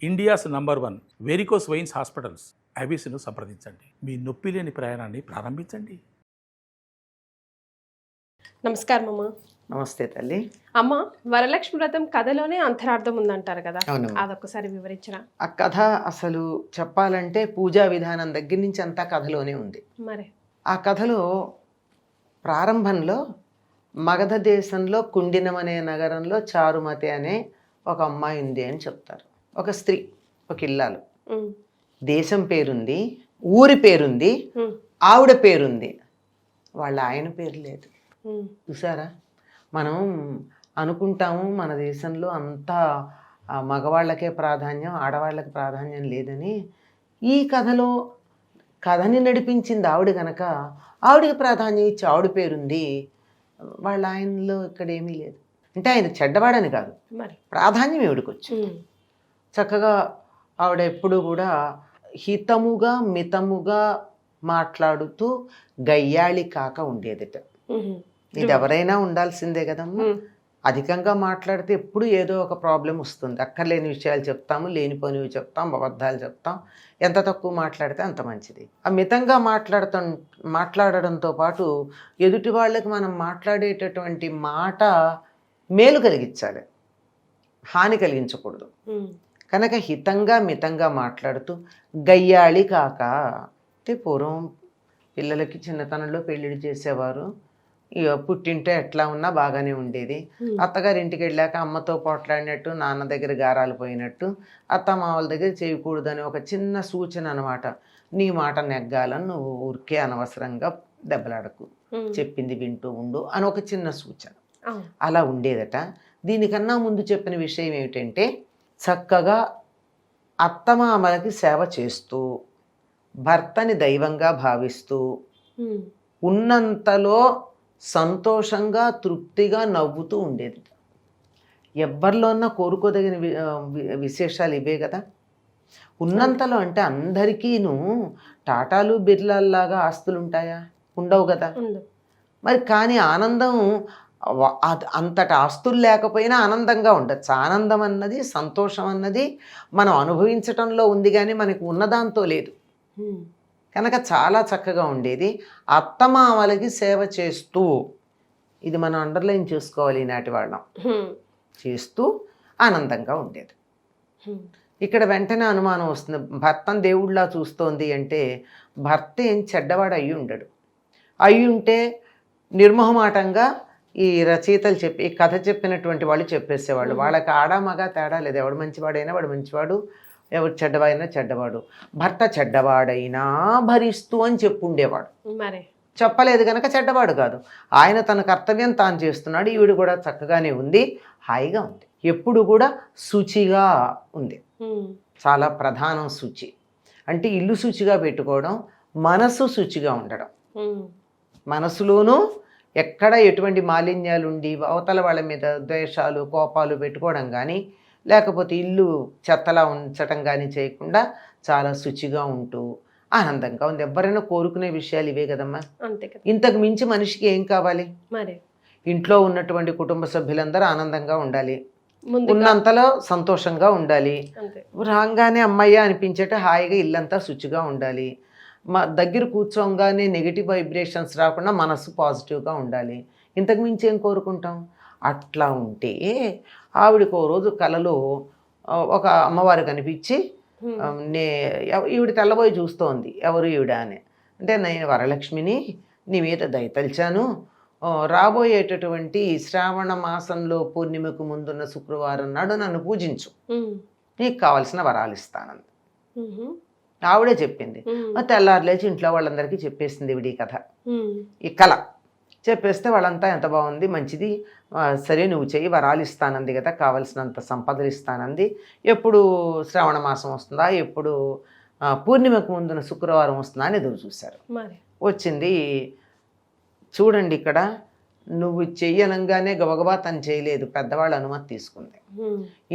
India's number 1 varicose veins hospitals ఐబీసీను సంప్రదించండి. మీ నొప్పి లేని ప్రయాణాన్ని ప్రారంభించండి. నమస్కారం అమ్మ. నమస్తే తల్లి. అమ్మ, వరలక్ష్మి వ్రతం కథలోనే అంతరార్థం ఉందంటారు కదా, అవును. అదొకసారి వివరించరా? ఆ కథ అసలు చెప్పాలంటే పూజా విధానం దగ్గర నుంచి అంతా కథలోనే ఉంది. మరి ఆ కథలో ప్రారంభంలో మగధ దేశంలో కుండినం అనే నగరంలో చారుమతి అనే ఒక అమ్మాయి ఉంది అని చెప్తారు. ఒక స్త్రీ, ఒక ఇల్లాలు. దేశం పేరుంది, ఊరి పేరుంది, ఆవిడ పేరుంది, వాళ్ళ ఆయన పేరు లేదు. చూసారా, మనం అనుకుంటాము మన దేశంలో అంతా మగవాళ్ళకే ప్రాధాన్యం, ఆడవాళ్ళకి ప్రాధాన్యం లేదని. ఈ కథలో కథని నడిపించింది ఆవిడ కనుక ఆవిడకి ప్రాధాన్యం ఇచ్చి ఆవిడ పేరుంది, వాళ్ళ ఆయనలో ఇక్కడ ఏమీ లేదు. అంటే ఆయన చెడ్డవాడని కాదు, ప్రాధాన్యం ఈవిడికి వచ్చి చక్కగా ఆవిడ ఎప్పుడు కూడా హితముగా మితముగా మాట్లాడుతూ గయ్యాళి కాక ఉండేదిట. ఇది ఎవరైనా ఉండాల్సిందే కదమ్మా. అధికంగా మాట్లాడితే ఎప్పుడు ఏదో ఒక ప్రాబ్లం వస్తుంది. అక్కర్లేని విషయాలు చెప్తాము, లేనిపోనివి చెప్తాం, అబద్ధాలు చెప్తాం. ఎంత తక్కువ మాట్లాడితే అంత మంచిది. ఆ మితంగా మాట్లాడడంతో పాటు ఎదుటి వాళ్ళకి మనం మాట్లాడేటటువంటి మాట మేలు కలిగించాలి, హాని కలిగించకూడదు. కనుక హితంగా మితంగా మాట్లాడుతూ గయ్యాళి కాక. అంటే పూర్వం పిల్లలకి చిన్నతనంలో పెళ్ళిళ్ళు చేసేవారు. ఇక పుట్టింటే ఎట్లా ఉన్నా బాగానే ఉండేది. అత్తగారి ఇంటికి వెళ్ళాక అమ్మతో పోట్లాడినట్టు, నాన్న దగ్గర గారాలు పోయినట్టు, అత్త మామల దగ్గర చేయకూడదని ఒక చిన్న సూచన అనమాట. నీ మాట నెగ్గాలని నువ్వు ఊరికే అనవసరంగా దెబ్బలాడకు, చెప్పింది వింటూ ఉండు అని ఒక చిన్న సూచన. అలా ఉండేదట. దీనికన్నా ముందు చెప్పిన విషయం ఏమిటంటే, చక్కగా అత్తమామలకి సేవ చేస్తూ, భర్తని దైవంగా భావిస్తూ, ఉన్నంతలో సంతోషంగా తృప్తిగా నవ్వుతూ ఉండేది. ఎవరిలోన్నా కోరుకోదగిన విశేషాలు ఇవే కదా. ఉన్నంతలో అంటే అందరికీను టాటాలు బిర్లాల్లాగా ఆస్తులు ఉంటాయా? ఉండవు కదా. మరి కానీ ఆనందం అంతటి ఆస్తులు లేకపోయినా ఆనందంగా ఉండొచ్చు. ఆనందం అన్నది, సంతోషం అన్నది మనం అనుభవించటంలో ఉంది, కానీ మనకు ఉన్నదాంతో లేదు. కనుక చాలా చక్కగా ఉండేది. అత్తమామలకి సేవ చేస్తూ, ఇది మనం అండర్లైన్ చేసుకోవాలి ఈనాటి వాళ్ళం, చేస్తూ ఆనందంగా ఉండేది. ఇక్కడ వెంటనే అనుమానం వస్తుంది, భర్తను దేవుళ్ళలా చూస్తోంది అంటే భర్త ఏం చెడ్డవాడు అయ్యి ఉండడు. అయ్యి ఉంటే నిర్మోహమాటంగా ఈ రచయితలు చెప్పి, ఈ కథ చెప్పినటువంటి వాళ్ళు చెప్పేసేవాళ్ళు. వాళ్ళకి ఆడ మగ తేడా లేదు. ఎవడు మంచివాడైనా వాడు మంచివాడు, ఎవరు చెడ్డవాడైనా చెడ్డవాడు. భర్త చెడ్డవాడైనా భరిస్తూ అని చెప్పుండేవాడు. చెప్పలేదు కనుక చెడ్డవాడు కాదు. ఆయన తన కర్తవ్యం తాను చేస్తున్నాడు. ఈవిడ కూడా చక్కగానే ఉంది, హాయిగా ఉంది. ఎప్పుడు కూడా శుచిగా ఉంది. చాలా ప్రధానం శుచి అంటే ఇల్లు శుచిగా పెట్టుకోవడం, మనసు శుచిగా ఉండడం. మనసులోనూ ఎక్కడ ఎటువంటి మాలిన్యాలు ఉండి అవతల వాళ్ళ మీద ద్వేషాలు, కోపాలు పెట్టుకోవడం కానీ, లేకపోతే ఇల్లు చెత్తలా ఉంచటం కానీ చేయకుండా చాలా శుచిగా ఉంటూ ఆనందంగా ఉంది. ఎవరైనా కోరుకునే విషయాలు ఇవే కదమ్మా. ఇంతకు మించి మనిషికి ఏం కావాలి? ఇంట్లో ఉన్నటువంటి కుటుంబ సభ్యులందరూ ఆనందంగా ఉండాలి, ఉన్నంతలో సంతోషంగా ఉండాలి, రాగానే అమ్మయ్య అనిపించేట హాయిగా ఇల్లంతా శుచిగా ఉండాలి, మా దగ్గర కూర్చోగానే నెగిటివ్ వైబ్రేషన్స్ రాకుండా మనసు పాజిటివ్గా ఉండాలి. ఇంతకు మించి ఏం కోరుకుంటాం? అట్లా ఉంటే ఆవిడకి ఓ రోజు కలలో ఒక అమ్మవారు కనిపించి, ఈవిడ తెల్లబోయి చూస్తోంది, ఎవరు ఈవిడ అని. అంటే నేను వరలక్ష్మిని, నీ మీద దయతలిచాను, రాబోయేటటువంటి శ్రావణ మాసంలో పూర్ణిమకు ముందున్న శుక్రవారం నాడు నన్ను పూజించు, నీకు కావలసిన వరాలు ఇస్తానంది. ఆవిడే చెప్పింది. తెల్లారు లేచి ఇంట్లో వాళ్ళందరికీ చెప్పేసింది ఈవిడ ఈ కథ, ఈ కళ చెప్పేస్తే వాళ్ళంతా ఎంత బాగుంది, మంచిది, సరే నువ్వు చెయ్యి, వరాలు ఇస్తానంది కదా, కావలసినంత సంపదలు ఇస్తానంది. ఎప్పుడు శ్రావణ మాసం వస్తుందా, ఎప్పుడు పూర్ణిమకు ముందున శుక్రవారం వస్తుందా అని ఎదురు చూశారు. వచ్చింది. చూడండి, ఇక్కడ నువ్వు చెయ్యనంగానే గబగబా తను చేయలేదు, పెద్దవాళ్ళ అనుమతి తీసుకుంది.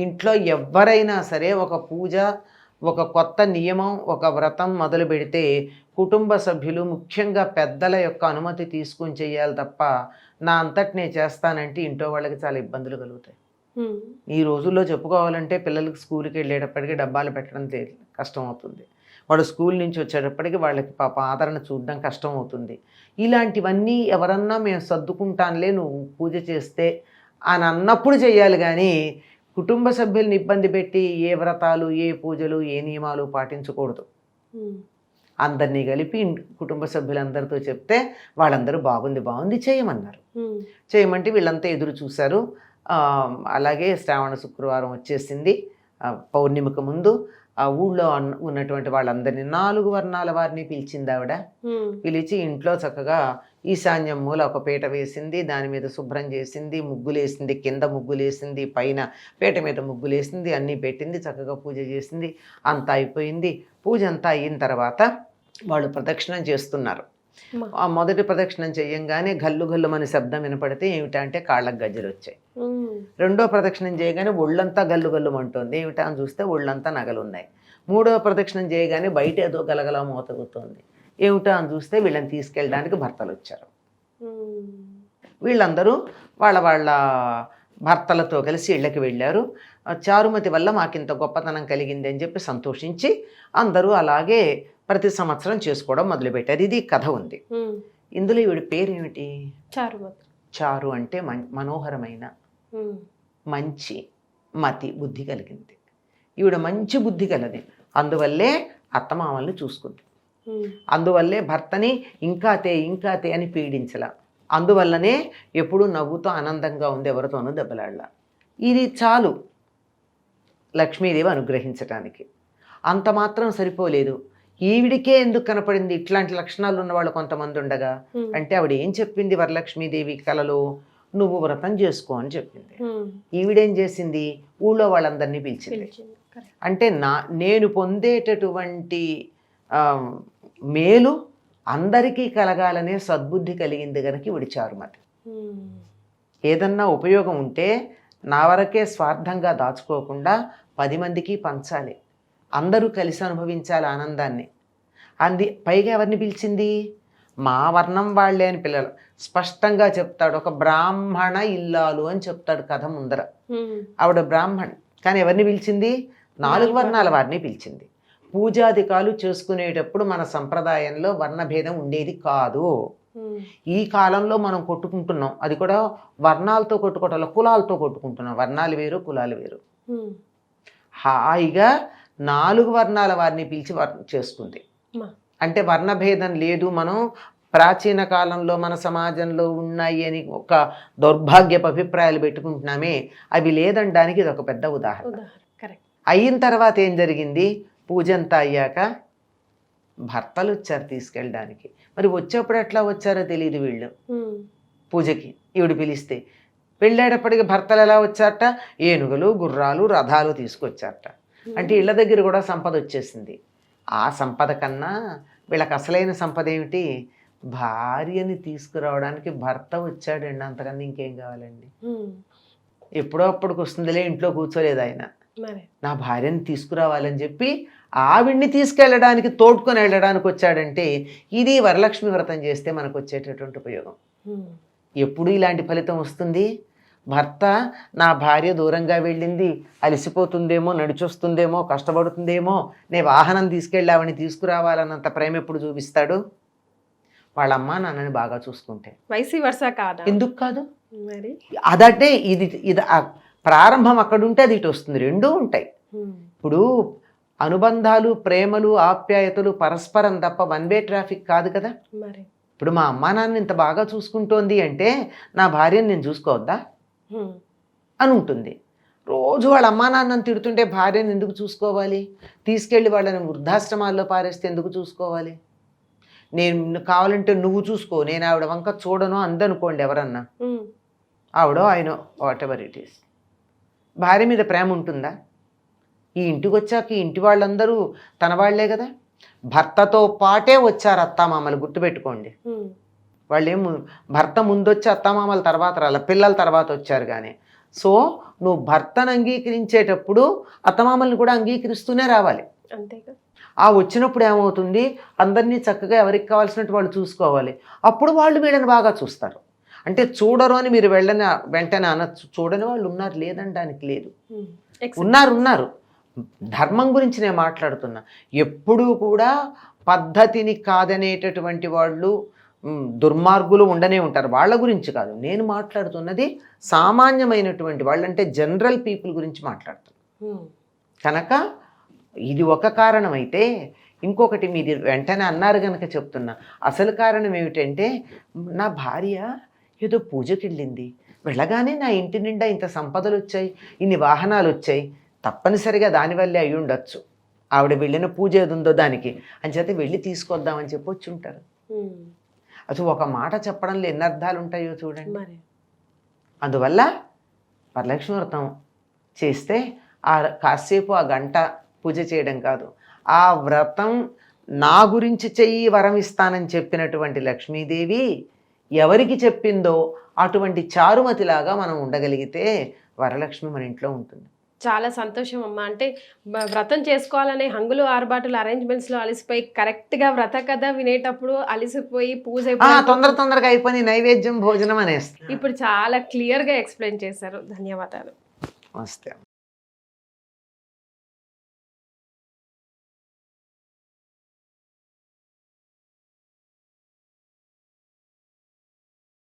ఇంట్లో ఎవరైనా సరే ఒక పూజ, ఒక కొత్త నియమం, ఒక వ్రతం మొదలు పెడితే కుటుంబ సభ్యులు, ముఖ్యంగా పెద్దల యొక్క అనుమతి తీసుకుని చెయ్యాలి తప్ప నా అంతటి నేను చేస్తానంటే ఇంట్లో వాళ్ళకి చాలా ఇబ్బందులు కలుగుతాయి. ఈ రోజుల్లో చెప్పుకోవాలంటే పిల్లలకి స్కూల్కి వెళ్ళేటప్పటికి డబ్బాలు పెట్టడం కష్టం అవుతుంది. వాడు స్కూల్ నుంచి వచ్చేటప్పటికి వాళ్ళకి పాప ఆదరణ చూడడం కష్టం అవుతుంది. ఇలాంటివన్నీ ఎవరన్నా మేము సర్దుకుంటానులే నువ్వు పూజ చేస్తే అని అన్నప్పుడు చేయాలి, కానీ కుటుంబ సభ్యుల్ని ఇబ్బంది పెట్టి ఏ వ్రతాలు, ఏ పూజలు, ఏ నియమాలు పాటించకూడదు. అందరినీ కలిపి కుటుంబ సభ్యులందరితో చెప్తే వాళ్ళందరూ బాగుంది చేయమన్నారు. చేయమంటే వీళ్ళంతా ఎదురు చూశారు. అలాగే శ్రావణ శుక్రవారం వచ్చేసింది. పౌర్ణిమకు ముందు ఆ ఊళ్ళో ఉన్నటువంటి వాళ్ళందరినీ 4 వర్ణాల వారిని పిలిచింది ఆవిడ. పిలిచి ఇంట్లో చక్కగా ఈశాన్యం మూల ఒక పీట వేసింది, దాని మీద శుభ్రం చేసింది, ముగ్గులేసింది, కింద ముగ్గులేసింది, పైన పీట మీద ముగ్గులేసింది, అన్నీ పెట్టింది, చక్కగా పూజ చేసింది. అంతా అయిపోయింది. పూజ అంతా అయిన తర్వాత వాళ్ళు ప్రదక్షిణం చేస్తున్నారు. ఆ మొదటి ప్రదక్షిణం చేయంగానే గల్లు గల్లుమని శబ్దం వినపడితే ఏమిటంటే కాళ్ళకు గజ్జలు వచ్చాయి. రెండో ప్రదక్షిణం చేయగానే ఒళ్ళంతా గల్లు గల్లుమంటోంది. ఏమిటా అని చూస్తే ఒళ్ళంతా నగలున్నాయి. మూడో ప్రదక్షిణం చేయగానే బయట ఏదో గలగల మోతగుతోంది. ఏమిటా అని చూస్తే వీళ్ళని తీసుకెళ్ళడానికి భర్తలు వచ్చారు. వీళ్ళందరూ వాళ్ళ వాళ్ళ భర్తలతో కలిసి ఇళ్ళకి వెళ్ళారు. చారుమతి వల్ల మాకింత గొప్పతనం కలిగింది అని చెప్పి సంతోషించి అందరూ అలాగే ప్రతి సంవత్సరం చేసుకోవడం మొదలుపెట్టారు. ఇది కథ ఉంది. ఇందులో ఈవిడ పేరేమిటి? చారుమతి. చారు అంటే మనోహరమైన, మంచి మతి, బుద్ధి కలిగింది. ఈవిడ మంచి బుద్ధి కలది. అందువల్లే అత్తమామల్ని చూసుకుంది. అందువల్లే భర్తని ఇంకాతే అని పీడించలా. అందువల్లనే ఎప్పుడూ నవ్వుతో ఆనందంగా ఉంది, ఎవరితోనూ దెబ్బలాడలా. ఇది చాలు లక్ష్మీదేవి అనుగ్రహించటానికి. అంత మాత్రం సరిపోలేదు. ఈవిడికే ఎందుకు కనపడింది ఇట్లాంటి లక్షణాలు ఉన్నవాళ్ళు కొంతమంది ఉండగా అంటే ఆవిడ ఏం చెప్పింది వరలక్ష్మీదేవి కలలో? నువ్వు వ్రతం చేసుకో అని చెప్పింది. ఈవిడేం చేసింది? ఊళ్ళో వాళ్ళందరినీ పిలిచింది. అంటే నేను పొందేటటువంటి మేలు అందరికీ కలగాలనే సద్బుద్ధి కలిగింది కనుక ఈవిడ చారుమతి. ఏదన్నా ఉపయోగం ఉంటే నా వరకే స్వార్థంగా దాచుకోకుండా 10 మందికి పంచాలి, అందరూ కలిసి అనుభవించాలి ఆనందాన్ని. పైగా ఎవరిని పిలిచింది? మా వర్ణం వాళ్ళే అని పిల్లలు స్పష్టంగా చెప్తాడు. ఒక బ్రాహ్మణ ఇల్లాలు అని చెప్తాడు కథ ముందర. ఆవిడ బ్రాహ్మణ్, కానీ ఎవరిని పిలిచింది? 4 వర్ణాల వారిని పిలిచింది. పూజాధికాలు చేసుకునేటప్పుడు మన సంప్రదాయంలో వర్ణభేదం ఉండేది కాదు. ఈ కాలంలో మనం కొట్టుకుంటున్నాం, అది కూడా వర్ణాలతో కొట్టుకోవటం, కులాలతో కొట్టుకుంటున్నాం. వర్ణాలు వేరు, కులాలు వేరు. హాయిగా 4 వర్ణాల వారిని పిలిచి చేసుకుంది. అంటే వర్ణభేదం లేదు. మనం ప్రాచీన కాలంలో మన సమాజంలో ఉన్నాయి అని ఒక దౌర్భాగ్యపు అభిప్రాయాలు పెట్టుకుంటున్నామే, అవి లేదనడానికి ఇది ఒక పెద్ద ఉదాహరణ. అయిన తర్వాత ఏం జరిగింది? పూజ అంతా అయ్యాక భర్తలు వచ్చారు తీసుకెళ్ళడానికి. మరి వచ్చేప్పుడు ఎట్లా వచ్చారో తెలియదు వీళ్ళు. పూజకి ఈవిడ పిలిస్తే వెళ్ళేటప్పటికి భర్తలు ఎలా వచ్చారట? ఏనుగులు, గుర్రాలు, రథాలు తీసుకొచ్చారట. అంటే ఇళ్ళ దగ్గర కూడా సంపద వచ్చేసింది. ఆ సంపద కన్నా వీళ్ళకి అసలైన సంపద ఏమిటి? భార్యని తీసుకురావడానికి భర్త వచ్చాడండి. అంతకన్నా ఇంకేం కావాలండి? ఎప్పుడో అప్పటికి వస్తుందిలే, ఇంట్లో కూర్చోలేదు ఆయన. నా భార్యని తీసుకురావాలని చెప్పి ఆవిడ్ని తీసుకెళ్ళడానికి, తోడుకొని వెళ్ళడానికి వచ్చాడంటే ఇది వరలక్ష్మి వ్రతం చేస్తే మనకు వచ్చేటటువంటి ఉపయోగం. ఎప్పుడు ఇలాంటి ఫలితం వస్తుంది? భర్త నా భార్య దూరంగా వెళ్ళింది, అలసిపోతుందేమో, నడిచొస్తుందేమో, కష్టపడుతుందేమో, నే వాహనం తీసుకెళ్ళి ఆవిడని తీసుకురావాలన్నంత ప్రేమ ఎప్పుడు చూపిస్తాడు? వాళ్ళ అమ్మ నాన్నని బాగా చూసుకుంటే. ఎందుకు కాదు? అదంటే ఇది ప్రారంభం అక్కడుంటే అది ఇటు వస్తుంది. రెండూ ఉంటాయి. ఇప్పుడు అనుబంధాలు, ప్రేమలు, ఆప్యాయతలు పరస్పరం తప్ప వన్ వే ట్రాఫిక్ కాదు కదా. ఇప్పుడు మా అమ్మా నాన్న ఇంత బాగా చూసుకుంటోంది అంటే నా భార్యను నేను చూసుకోవద్దా అని ఉంటుంది. రోజు వాళ్ళ అమ్మా నాన్నని తిడుతుంటే భార్యను ఎందుకు చూసుకోవాలి? తీసుకెళ్ళి వాళ్ళని వృద్ధాశ్రమాల్లో పారేస్తే ఎందుకు చూసుకోవాలి? నేను కావాలంటే నువ్వు చూసుకో, నేను ఆవిడ వంక చూడను అందనుకోండి ఎవరన్నా, ఆవిడో ఆయన వాట్ ఎవర్ ఇట్ ఈస్. భార్య మీద ప్రేమ ఉంటుందా? ఈ ఇంటికి వచ్చాక ఈ ఇంటి వాళ్ళందరూ తన వాళ్లే కదా. భర్తతో పాటే వచ్చారు అత్తామామలు, గుర్తుపెట్టుకోండి. వాళ్ళేమో భర్త ముందొచ్చి అత్తామామల తర్వాత రాల, పిల్లల తర్వాత వచ్చారు. కానీ సో నువ్వు భర్తను అంగీకరించేటప్పుడు అత్తమామల్ని కూడా అంగీకరిస్తూనే రావాలి. అంతేగా. ఆ వచ్చినప్పుడు ఏమవుతుంది? అందరినీ చక్కగా ఎవరికి కావాల్సినట్టు వాళ్ళు చూసుకోవాలి. అప్పుడు వాళ్ళు వీళ్ళని బాగా చూస్తారు. అంటే చూడరు అని మీరు వెంటనే అనొచ్చు. చూడని వాళ్ళు ఉన్నారు, లేదనడానికి లేదు. ఉన్నారు. ధర్మం గురించి నేను మాట్లాడుతున్నా. ఎప్పుడూ కూడా పద్ధతిని కాదనేటటువంటి వాళ్ళు దుర్మార్గులు ఉండనే ఉంటారు, వాళ్ళ గురించి కాదు నేను మాట్లాడుతున్నది. సామాన్యమైనటువంటి వాళ్ళు, అంటే జనరల్ పీపుల్ గురించి మాట్లాడుతున్నాను. కనుక ఇది ఒక కారణం అయితే, ఇంకొకటి మీరు వెంటనే అన్నారు కనుక చెప్తున్నా. అసలు కారణం ఏమిటంటే, నా భార్య ఏదో పూజకి వెళ్ళింది, వెళ్ళగానే నా ఇంటి నిండా ఇంత సంపదలు వచ్చాయి, ఇన్ని వాహనాలు వచ్చాయి, తప్పనిసరిగా దానివల్లే అయి ఉండొచ్చు, ఆవిడ వెళ్ళిన పూజ ఏది ఉందో దానికి అని చేత వెళ్ళి తీసుకొద్దామని చెప్పి వచ్చి ఉంటారు. అసలు ఒక మాట చెప్పడంలో ఎన్ని అర్థాలు ఉంటాయో చూడండి. అందువల్ల వరలక్ష్మి వ్రతం చేస్తే కాసేపు ఆ గంట పూజ చేయడం కాదు, ఆ వ్రతం నా గురించి చెయ్యి వరం ఇస్తానని చెప్పినటువంటి లక్ష్మీదేవి ఎవరికి చెప్పిందో అటువంటి చారుమతిలాగా మనం ఉండగలిగితే వరలక్ష్మి మన ఇంట్లో ఉంటుంది. చాలా సంతోషం అమ్మ. అంటే వ్రతం చేసుకోవాలనే హంగులు ఆర్బాటులు అరేంజ్మెంట్స్లో అలసిపోయి కరెక్ట్గా వ్రత కథ వినేటప్పుడు అలసిపోయి పూజ తొందరగా అయిపోయి నైవేద్యం భోజనం అనేస్తాం. ఇప్పుడు చాలా క్లియర్గా ఎక్స్ప్లెయిన్ చేశారు. ధన్యవాదాలు. నమస్తే.